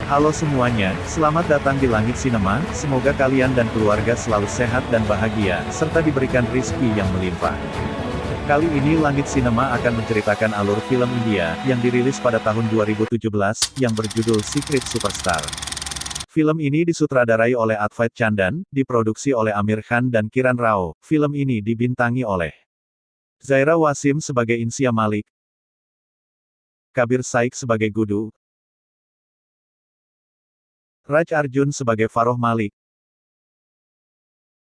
Halo semuanya, selamat datang di Langit Sinema, semoga kalian dan keluarga selalu sehat dan bahagia, serta diberikan rizki yang melimpah. Kali ini Langit Sinema akan menceritakan alur film India, yang dirilis pada tahun 2017, yang berjudul Secret Superstar. Film ini disutradarai oleh Advait Chandan, diproduksi oleh Amir Khan dan Kiran Rao. Film ini dibintangi oleh Zaira Wasim sebagai Insia Malik, Kabir Saik sebagai Gudu, Raj Arjun sebagai Faroh Malik,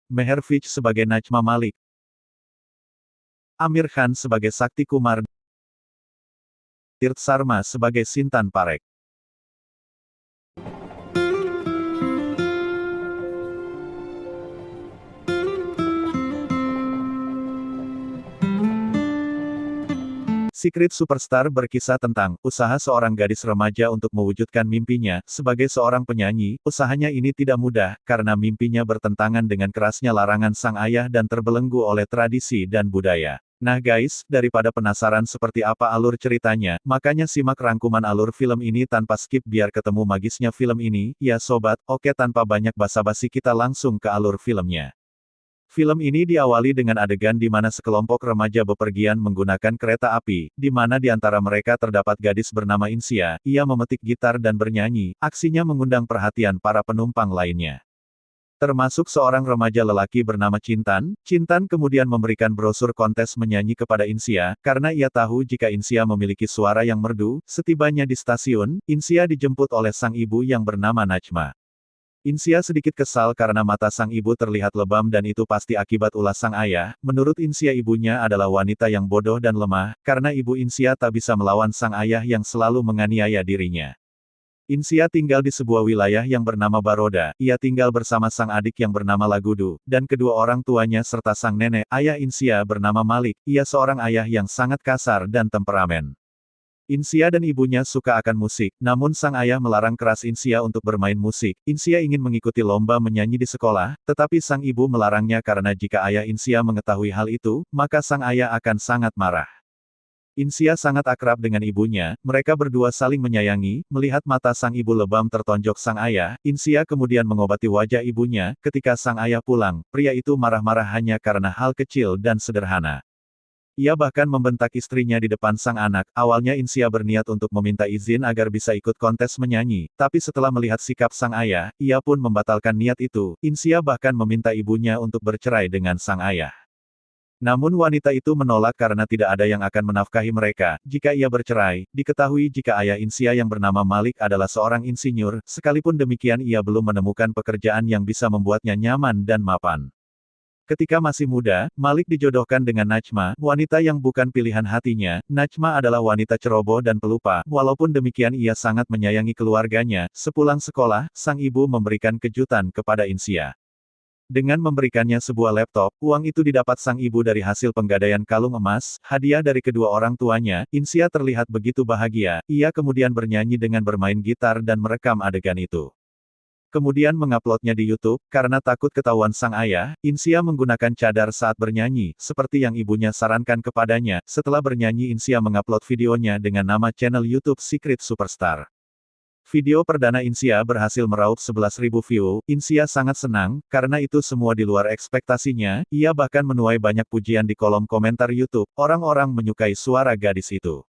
Meher Vij sebagai Najma Malik, Amir Khan sebagai Sakti Kumar, Tirth Sarma sebagai Sintan Parek. Secret Superstar berkisah tentang usaha seorang gadis remaja untuk mewujudkan mimpinya. Sebagai seorang penyanyi, usahanya ini tidak mudah, karena mimpinya bertentangan dengan kerasnya larangan sang ayah dan terbelenggu oleh tradisi dan budaya. Nah guys, daripada penasaran seperti apa alur ceritanya, makanya simak rangkuman alur film ini tanpa skip biar ketemu magisnya film ini. Ya sobat, oke tanpa banyak basa-basi kita langsung ke alur filmnya. Film ini diawali dengan adegan di mana sekelompok remaja bepergian menggunakan kereta api, di mana di antara mereka terdapat gadis bernama Insia. Ia memetik gitar dan bernyanyi, aksinya mengundang perhatian para penumpang lainnya. Termasuk seorang remaja lelaki bernama Cintan. Cintan kemudian memberikan brosur kontes menyanyi kepada Insia, karena ia tahu jika Insia memiliki suara yang merdu. Setibanya di stasiun, Insia dijemput oleh sang ibu yang bernama Najma. Insia sedikit kesal karena mata sang ibu terlihat lebam dan itu pasti akibat ulah sang ayah. Menurut Insia ibunya adalah wanita yang bodoh dan lemah, karena ibu Insia tak bisa melawan sang ayah yang selalu menganiaya dirinya. Insia tinggal di sebuah wilayah yang bernama Baroda. Ia tinggal bersama sang adik yang bernama Lagudu, dan kedua orang tuanya serta sang nenek, ayah Insia bernama Malik. Ia seorang ayah yang sangat kasar dan temperamen. Insia dan ibunya suka akan musik, namun sang ayah melarang keras Insia untuk bermain musik. Insia ingin mengikuti lomba menyanyi di sekolah, tetapi sang ibu melarangnya karena jika ayah Insia mengetahui hal itu, maka sang ayah akan sangat marah. Insia sangat akrab dengan ibunya, mereka berdua saling menyayangi. Melihat mata sang ibu lebam tertonjok sang ayah, Insia kemudian mengobati wajah ibunya. Ketika sang ayah pulang, pria itu marah-marah hanya karena hal kecil dan sederhana. Ia bahkan membentak istrinya di depan sang anak. Awalnya Insia berniat untuk meminta izin agar bisa ikut kontes menyanyi, tapi setelah melihat sikap sang ayah, ia pun membatalkan niat itu. Insia bahkan meminta ibunya untuk bercerai dengan sang ayah. Namun wanita itu menolak karena tidak ada yang akan menafkahi mereka. Jika ia bercerai, diketahui jika ayah Insia yang bernama Malik adalah seorang insinyur, sekalipun demikian ia belum menemukan pekerjaan yang bisa membuatnya nyaman dan mapan. Ketika masih muda, Malik dijodohkan dengan Najma, wanita yang bukan pilihan hatinya. Najma adalah wanita ceroboh dan pelupa, walaupun demikian ia sangat menyayangi keluarganya. Sepulang sekolah, sang ibu memberikan kejutan kepada Insia. Dengan memberikannya sebuah laptop, uang itu didapat sang ibu dari hasil penggadaian kalung emas, hadiah dari kedua orang tuanya. Insia terlihat begitu bahagia, ia kemudian bernyanyi dengan bermain gitar dan merekam adegan itu. Kemudian menguploadnya di YouTube. Karena takut ketahuan sang ayah, Insia menggunakan cadar saat bernyanyi, seperti yang ibunya sarankan kepadanya. Setelah bernyanyi Insia mengupload videonya dengan nama channel YouTube Secret Superstar. Video perdana Insia berhasil meraup 11.000 view. Insia sangat senang, karena itu semua di luar ekspektasinya. Ia bahkan menuai banyak pujian di kolom komentar YouTube. Orang-orang menyukai suara gadis itu.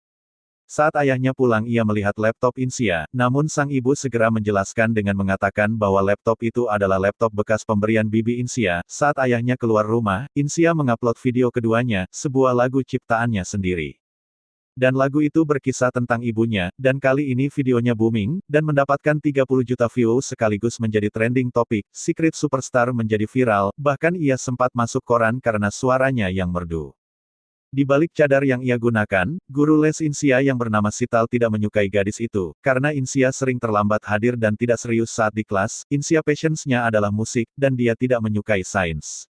Saat ayahnya pulang ia melihat laptop Insia, namun sang ibu segera menjelaskan dengan mengatakan bahwa laptop itu adalah laptop bekas pemberian bibi Insia. Saat ayahnya keluar rumah, Insia mengupload video keduanya, sebuah lagu ciptaannya sendiri. Dan lagu itu berkisah tentang ibunya, dan kali ini videonya booming, dan mendapatkan 30 juta view sekaligus menjadi trending topik. Secret Superstar menjadi viral, bahkan ia sempat masuk koran karena suaranya yang merdu. Di balik cadar yang ia gunakan, guru les Insia yang bernama Sital tidak menyukai gadis itu, karena Insia sering terlambat hadir dan tidak serius saat di kelas. Insia passions-nya adalah musik, dan dia tidak menyukai sains.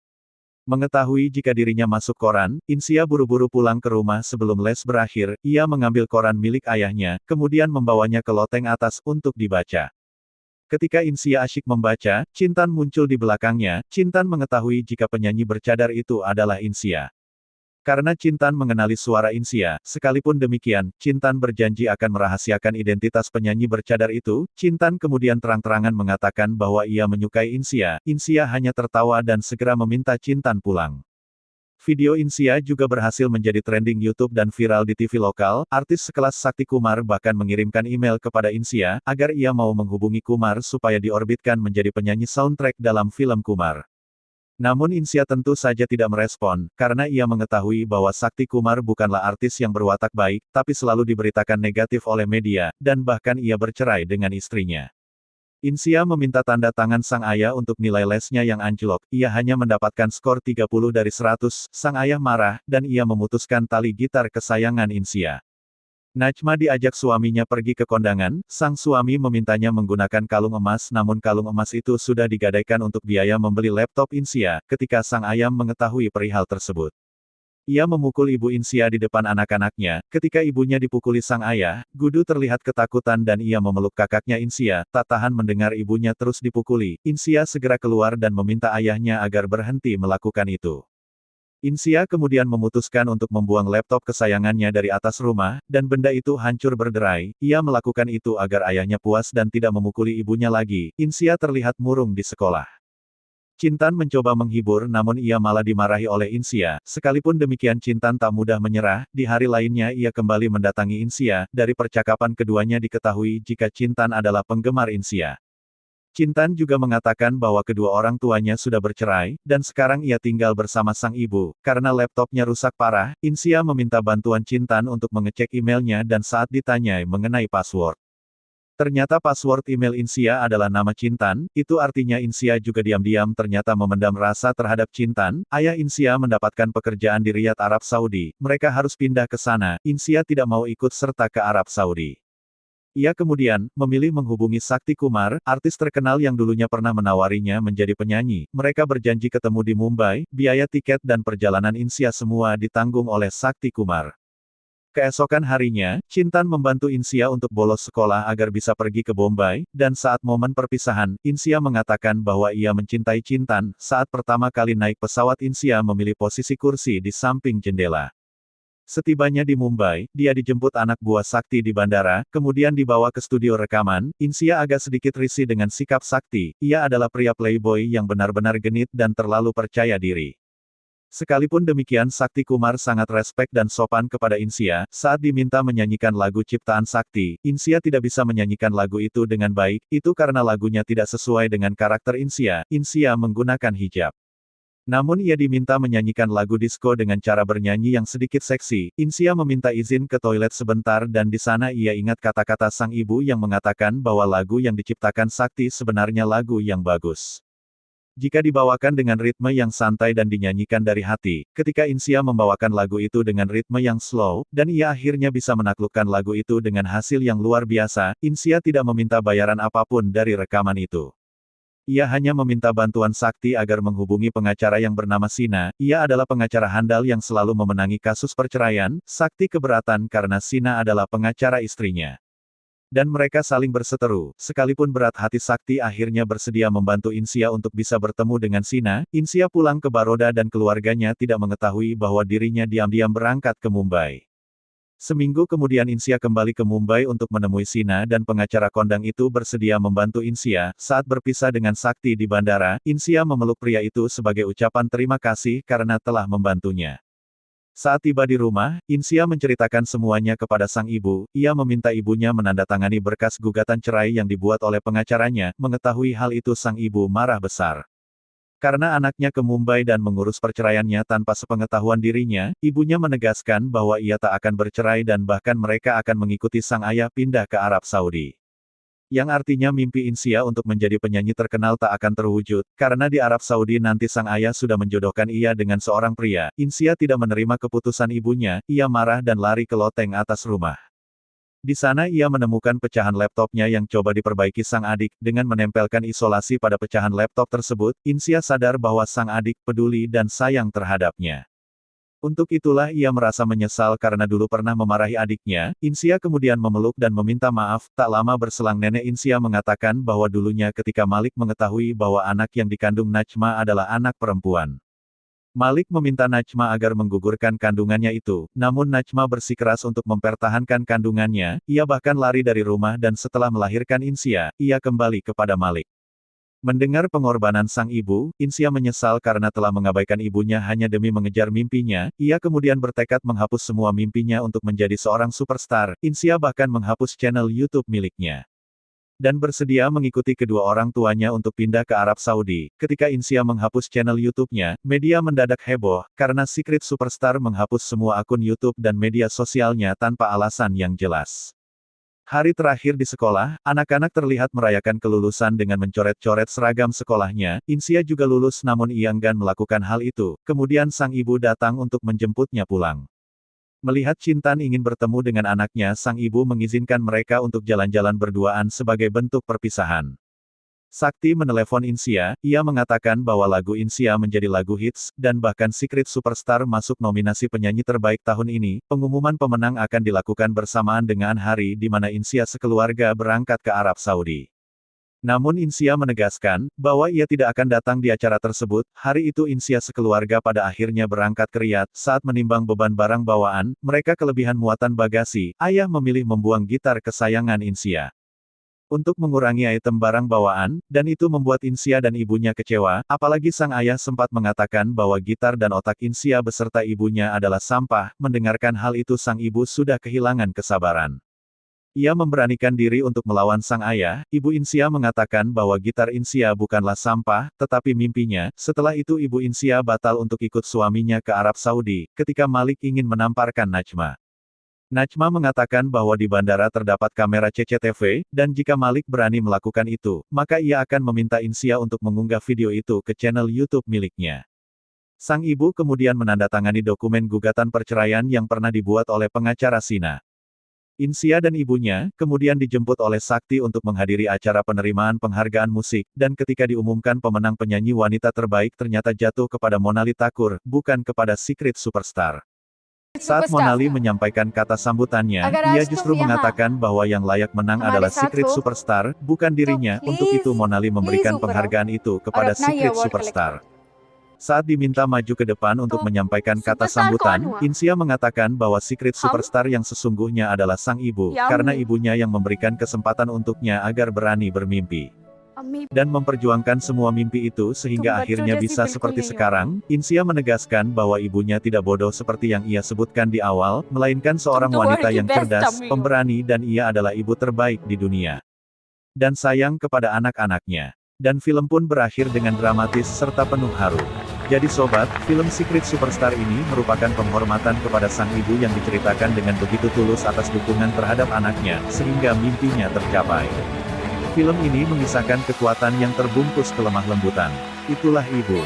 Mengetahui jika dirinya masuk koran, Insia buru-buru pulang ke rumah sebelum les berakhir. Ia mengambil koran milik ayahnya, kemudian membawanya ke loteng atas untuk dibaca. Ketika Insia asyik membaca, Cintan muncul di belakangnya. Cintan mengetahui jika penyanyi bercadar itu adalah Insia. Karena Cintan mengenali suara Insia, sekalipun demikian, Cintan berjanji akan merahasiakan identitas penyanyi bercadar itu. Cintan kemudian terang-terangan mengatakan bahwa ia menyukai Insia. Insia hanya tertawa dan segera meminta Cintan pulang. Video Insia juga berhasil menjadi trending YouTube dan viral di TV lokal. Artis sekelas Sakti Kumar bahkan mengirimkan email kepada Insia, agar ia mau menghubungi Kumar supaya diorbitkan menjadi penyanyi soundtrack dalam film Kumar. Namun Insia tentu saja tidak merespon, karena ia mengetahui bahwa Sakti Kumar bukanlah artis yang berwatak baik, tapi selalu diberitakan negatif oleh media, dan bahkan ia bercerai dengan istrinya. Insia meminta tanda tangan sang ayah untuk nilai lesnya yang anjlok. Ia hanya mendapatkan skor 30 dari 100. Sang ayah marah, dan ia memutuskan tali gitar kesayangan Insia. Najma diajak suaminya pergi ke kondangan. Sang suami memintanya menggunakan kalung emas, namun kalung emas itu sudah digadaikan untuk biaya membeli laptop Insia. Ketika sang ayah mengetahui perihal tersebut, ia memukul ibu Insia di depan anak-anaknya. Ketika ibunya dipukuli sang ayah, Gudu terlihat ketakutan dan ia memeluk kakaknya Insia. Tak tahan mendengar ibunya terus dipukuli, Insia segera keluar dan meminta ayahnya agar berhenti melakukan itu. Insia kemudian memutuskan untuk membuang laptop kesayangannya dari atas rumah, dan benda itu hancur berderai. Ia melakukan itu agar ayahnya puas dan tidak memukuli ibunya lagi. Insia terlihat murung di sekolah. Cintan mencoba menghibur namun ia malah dimarahi oleh Insia. Sekalipun demikian Cintan tak mudah menyerah. Di hari lainnya ia kembali mendatangi Insia. Dari percakapan keduanya diketahui jika Cintan adalah penggemar Insia. Cintan juga mengatakan bahwa kedua orang tuanya sudah bercerai, dan sekarang ia tinggal bersama sang ibu. Karena laptopnya rusak parah, Insia meminta bantuan Cintan untuk mengecek emailnya dan saat ditanyai mengenai password, ternyata password email Insia adalah nama Cintan. Itu artinya Insia juga diam-diam ternyata memendam rasa terhadap Cintan. Ayah Insia mendapatkan pekerjaan di Riyadh, Arab Saudi. Mereka harus pindah ke sana. Insia tidak mau ikut serta ke Arab Saudi. Ia kemudian memilih menghubungi Sakti Kumar, artis terkenal yang dulunya pernah menawarinya menjadi penyanyi. Mereka berjanji ketemu di Mumbai. Biaya tiket dan perjalanan Insia semua ditanggung oleh Sakti Kumar. Keesokan harinya, Cintan membantu Insia untuk bolos sekolah agar bisa pergi ke Bombay, dan saat momen perpisahan, Insia mengatakan bahwa ia mencintai Cintan. Saat pertama kali naik pesawat Insia memilih posisi kursi di samping jendela. Setibanya di Mumbai, dia dijemput anak buah Sakti di bandara, kemudian dibawa ke studio rekaman. Insia agak sedikit risih dengan sikap Sakti. Ia adalah pria playboy yang benar-benar genit dan terlalu percaya diri. Sekalipun demikian Sakti Kumar sangat respek dan sopan kepada Insia. Saat diminta menyanyikan lagu ciptaan Sakti, Insia tidak bisa menyanyikan lagu itu dengan baik. Itu karena lagunya tidak sesuai dengan karakter Insia. Insia menggunakan hijab. Namun ia diminta menyanyikan lagu disco dengan cara bernyanyi yang sedikit seksi. Insia meminta izin ke toilet sebentar dan di sana ia ingat kata-kata sang ibu yang mengatakan bahwa lagu yang diciptakan Sakti sebenarnya lagu yang bagus jika dibawakan dengan ritme yang santai dan dinyanyikan dari hati. Ketika Insia membawakan lagu itu dengan ritme yang slow, dan ia akhirnya bisa menaklukkan lagu itu dengan hasil yang luar biasa, Insia tidak meminta bayaran apapun dari rekaman itu. Ia hanya meminta bantuan Sakti agar menghubungi pengacara yang bernama Sina. Ia adalah pengacara handal yang selalu memenangi kasus perceraian. Sakti keberatan karena Sina adalah pengacara istrinya. Dan mereka saling berseteru. Sekalipun berat hati Sakti akhirnya bersedia membantu Insia untuk bisa bertemu dengan Sina. Insia pulang ke Baroda dan keluarganya tidak mengetahui bahwa dirinya diam-diam berangkat ke Mumbai. Seminggu kemudian Insia kembali ke Mumbai untuk menemui Sina dan pengacara kondang itu bersedia membantu Insia. Saat berpisah dengan Sakti di bandara, Insia memeluk pria itu sebagai ucapan terima kasih karena telah membantunya. Saat tiba di rumah, Insia menceritakan semuanya kepada sang ibu. Ia meminta ibunya menandatangani berkas gugatan cerai yang dibuat oleh pengacaranya. Mengetahui hal itu sang ibu marah besar. Karena anaknya ke Mumbai dan mengurus perceraiannya tanpa sepengetahuan dirinya, ibunya menegaskan bahwa ia tak akan bercerai dan bahkan mereka akan mengikuti sang ayah pindah ke Arab Saudi. Yang artinya mimpi Insia untuk menjadi penyanyi terkenal tak akan terwujud, karena di Arab Saudi nanti sang ayah sudah menjodohkan ia dengan seorang pria. Insia tidak menerima keputusan ibunya, ia marah dan lari ke loteng atas rumah. Di sana ia menemukan pecahan laptopnya yang coba diperbaiki sang adik. Dengan menempelkan isolasi pada pecahan laptop tersebut, Insia sadar bahwa sang adik peduli dan sayang terhadapnya. Untuk itulah ia merasa menyesal karena dulu pernah memarahi adiknya. Insia kemudian memeluk dan meminta maaf. Tak lama berselang nenek Insia mengatakan bahwa dulunya ketika Malik mengetahui bahwa anak yang dikandung Najma adalah anak perempuan, Malik meminta Najma agar menggugurkan kandungannya itu, namun Najma bersikeras untuk mempertahankan kandungannya, ia bahkan lari dari rumah dan setelah melahirkan Insia, ia kembali kepada Malik. Mendengar pengorbanan sang ibu, Insia menyesal karena telah mengabaikan ibunya hanya demi mengejar mimpinya, ia kemudian bertekad menghapus semua mimpinya untuk menjadi seorang superstar, Insia bahkan menghapus channel YouTube miliknya. Dan bersedia mengikuti kedua orang tuanya untuk pindah ke Arab Saudi. Ketika Insia menghapus channel YouTube-nya, media mendadak heboh, karena Secret Superstar menghapus semua akun YouTube dan media sosialnya tanpa alasan yang jelas. Hari terakhir di sekolah, anak-anak terlihat merayakan kelulusan dengan mencoret-coret seragam sekolahnya. Insia juga lulus namun ia enggan melakukan hal itu. Kemudian sang ibu datang untuk menjemputnya pulang. Melihat Cintan ingin bertemu dengan anaknya, sang ibu mengizinkan mereka untuk jalan-jalan berduaan sebagai bentuk perpisahan. Sakti menelepon Insia, ia mengatakan bahwa lagu Insia menjadi lagu hits, dan bahkan Secret Superstar masuk nominasi penyanyi terbaik tahun ini. Pengumuman pemenang akan dilakukan bersamaan dengan hari di mana Insia sekeluarga berangkat ke Arab Saudi. Namun Insia menegaskan, bahwa ia tidak akan datang di acara tersebut. Hari itu Insia sekeluarga pada akhirnya berangkat ke Riyadh. Saat menimbang beban barang bawaan, mereka kelebihan muatan bagasi, ayah memilih membuang gitar kesayangan Insia untuk mengurangi item barang bawaan, dan itu membuat Insia dan ibunya kecewa, apalagi sang ayah sempat mengatakan bahwa gitar dan otak Insia beserta ibunya adalah sampah. Mendengarkan hal itu sang ibu sudah kehilangan kesabaran. Ia memberanikan diri untuk melawan sang ayah. Ibu Insia mengatakan bahwa gitar Insia bukanlah sampah, tetapi mimpinya. Setelah itu ibu Insia batal untuk ikut suaminya ke Arab Saudi, ketika Malik ingin menamparkan Najma. Najma mengatakan bahwa di bandara terdapat kamera CCTV, dan jika Malik berani melakukan itu, maka ia akan meminta Insia untuk mengunggah video itu ke channel YouTube miliknya. Sang ibu kemudian menandatangani dokumen gugatan perceraian yang pernah dibuat oleh pengacara Sina. Insia dan ibunya, kemudian dijemput oleh Sakti untuk menghadiri acara penerimaan penghargaan musik, dan ketika diumumkan pemenang penyanyi wanita terbaik ternyata jatuh kepada Monali Thakur, bukan kepada Secret Superstar. Saat Monali menyampaikan kata sambutannya, ia justru mengatakan bahwa yang layak menang adalah Secret Superstar, bukan dirinya. Untuk itu Monali memberikan penghargaan itu kepada Secret Superstar. Saat diminta maju ke depan untuk menyampaikan kata sambutan, Insia mengatakan bahwa Secret Superstar yang sesungguhnya adalah sang ibu, karena ibunya yang memberikan kesempatan untuknya agar berani bermimpi dan memperjuangkan semua mimpi itu sehingga akhirnya bisa seperti sekarang. Insia menegaskan bahwa ibunya tidak bodoh seperti yang ia sebutkan di awal, melainkan seorang wanita yang cerdas, pemberani dan ia adalah ibu terbaik di dunia. Dan sayang kepada anak-anaknya. Dan film pun berakhir dengan dramatis serta penuh haru. Jadi sobat, film Secret Superstar ini merupakan penghormatan kepada sang ibu yang diceritakan dengan begitu tulus atas dukungan terhadap anaknya, sehingga mimpinya tercapai. Film ini mengisahkan kekuatan yang terbungkus kelemah lembutan. Itulah ibu.